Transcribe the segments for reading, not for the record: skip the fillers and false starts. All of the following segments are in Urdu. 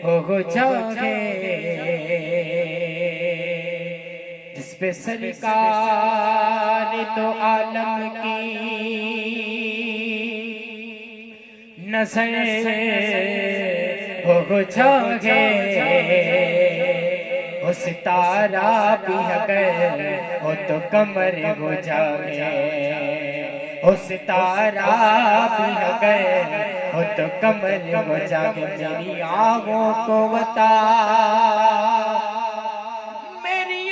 ہو جاگے جس پہ سرکار تو عالم کی نظر ہو جاگے وہ ستارہ بھی اگر ہو تو قمر ہو جاگے وہ ستارہ بھی اگر ہو تو قمر ہو جاگے میری آنکھوں کو بتا میری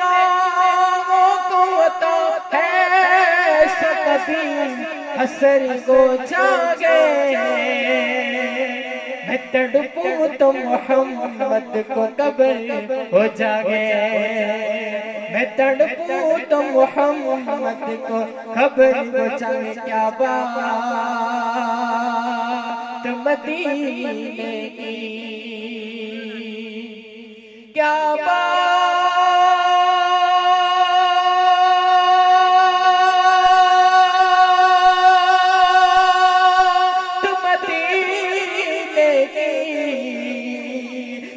آنکھوں کو بتا ایسا کبھی حسر کو جاگے میں تڑپوں تو محمد کو قبر ہو جاگے میں تڑپوں تو محمد کو قبر ہو جاگے کیا بات مدینے کی کیا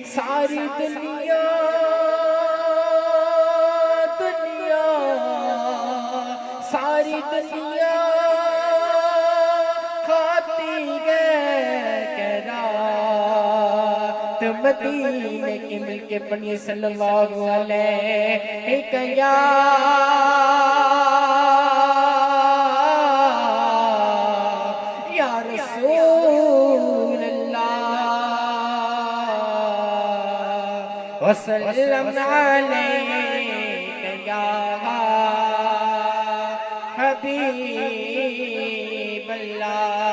ساری دنیا ساری دنیا کھاتی ہے رات مدینے کی مل کے پڑھیے صلی اللہ علیہ یا رسول اللہ وسلم علیک یا حبیب اللہ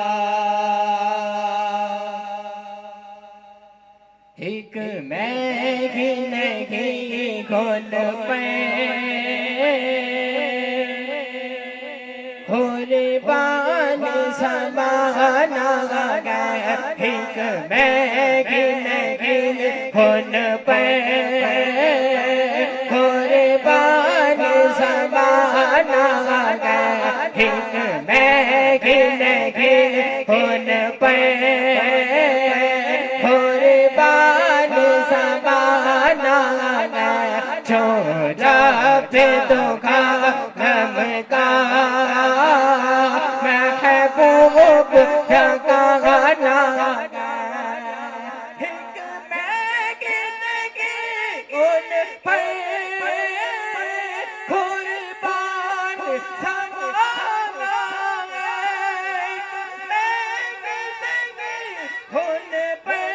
ایک میں بھی نہیں کھول قربان زمانہ گیا ایک میں بھی نہیں کھول قربان زمانہ گیا ایک میں بھی نہیں کھول قربان زمانہ گیا چھوڑا پہ دکھا غم کا محبوب کا گانا ایک میں گنگی ان پر قربان زمانہ ایک میں گنگی ان پر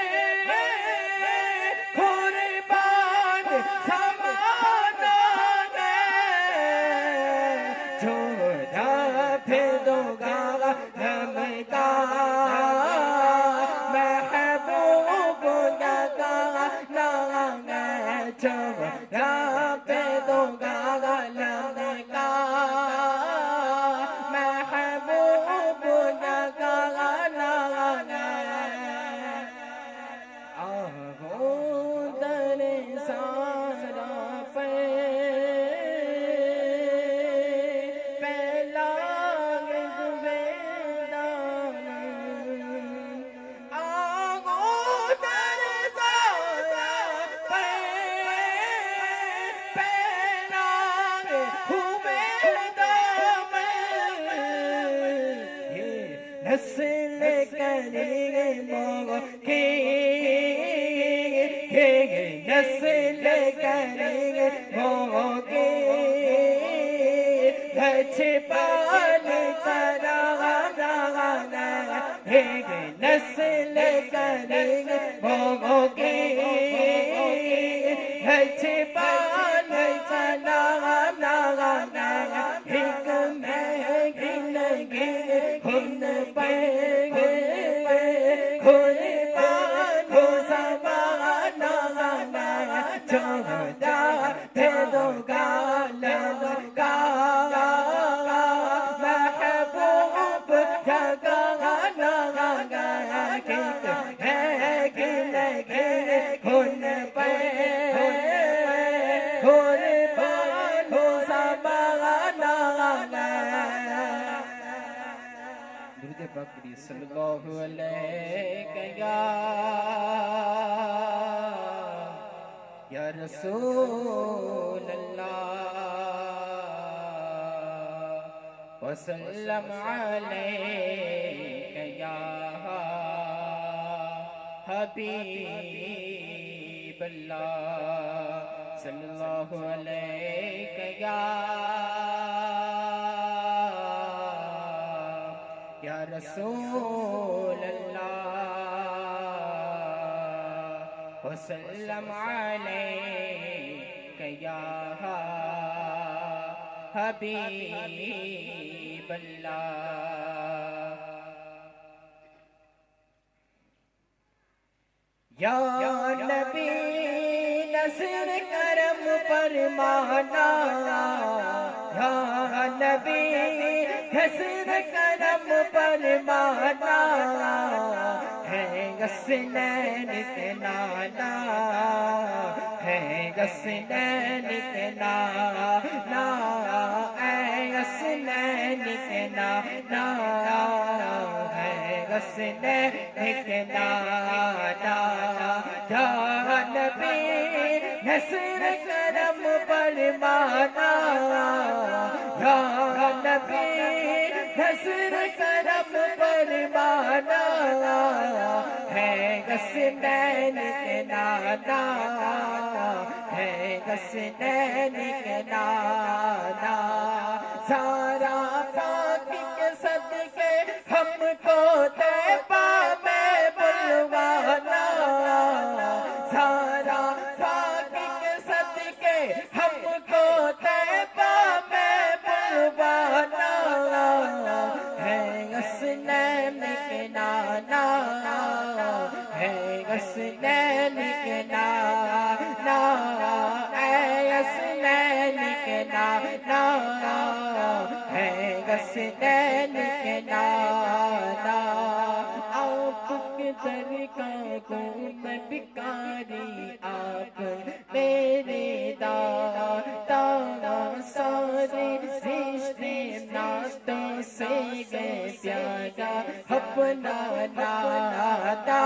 قربان زمانہ چھوڑا پھر دو گا غم کا محبوب کا گانا چھوڑا پھر دو گا غم کا محبوب کا گانا آہوں در سارا پہلا بکری صلی اللہ علیہ یا رسول اللہ وسلم علیک یا حبیب اللہ صلی اللہ علیک یا رسول اللہ وسلم علیک یا حبیب اللہ یا نبی نصر کرم فرمانا یا نبی نصر کرم فرمانا ہے حسنین کے نانا ہے حسنین کے نانا اے حسنین کے نانا ہے حسنین کے نانا یا نبی نصر کرم فرمانا یا نبی نصر کرم فرمانا ہے حسنین کے نانا ہے حسنین کے نانا سارا پاکی کے صدقے ہم کو طیبہ میں بلوانا سارا پاکی کے صدقے ہم کو طیبہ میں بلوانا ہے حسنین کے نانا ہے حسنین کے نانا اے حسنین کے نانا ہے حسنین کے نانا آپ کے درگاہ کو میں بکاری آپ میرے دادا سارے رشتے ناطوں سے گئے پیارا اپنا ناتا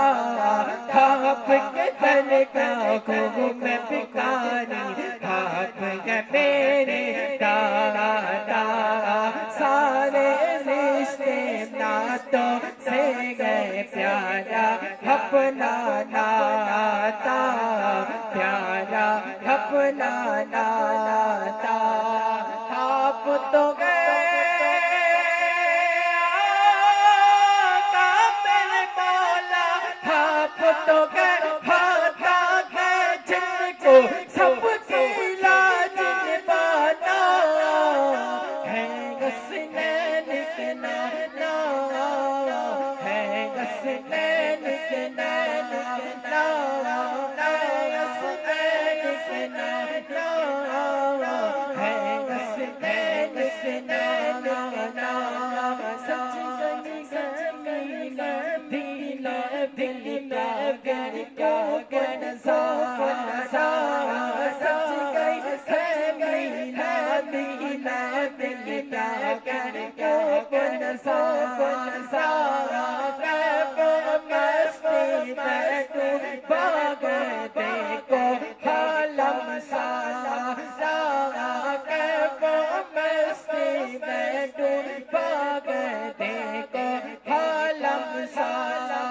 آپ کے درگاہ کو میں بکاری آپ کے میرے دادا سارے رشتے ناطوں سے گئے پیارا اپنا ناتا پیارا اپنا ناتا آپ تو گئے آقا میرے مولا آپ تو گئے بھاتا گئے جن کو سب کی لاج نبھانا ہے حسنین کے نانا ہے حسنین کے نانا ہے حسنین کے نانا ہے حسنین کے نانا سچ سچ سچ میلا دلا دلا گر کو گن سا سچ گئی سچ میلا دلا دلا گر کو گن سا مستی بیٹھو باغ دیکھو حالم سارا مستی بیٹھو باغ دیکھو حالم سارا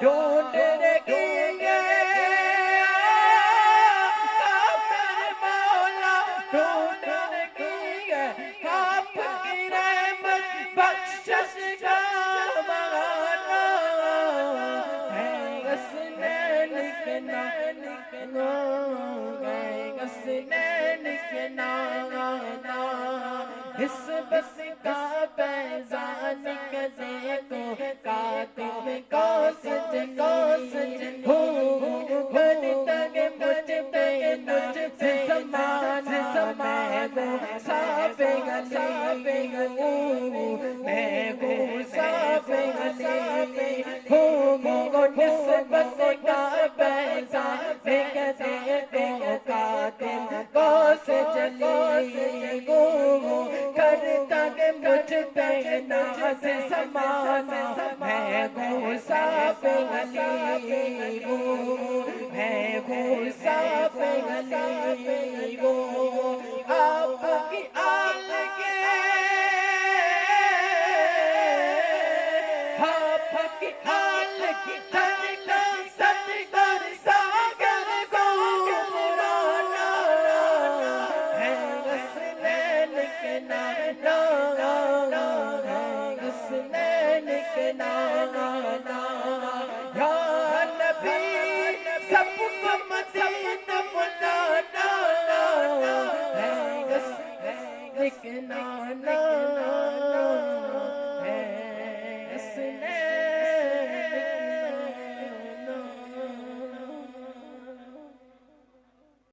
ڈھونڈ رہی ہے کافر مولا ڈھونڈ رہی ہے آپ کی رحمت بخشش کا بہانا ہے حسنین کے نانا ہے حسنین کے نانا اس بس کا پیزان کزے کو کاتم کو سجنی بن تک مجھ پہ مجھ سے سمان میں ہوں صاف گلی میں ہوں صاف گلی ہوں نسبت کا پیزان کزے کو کاتم کو سجنی کرتا کہ مجھ پہ ناز سمانا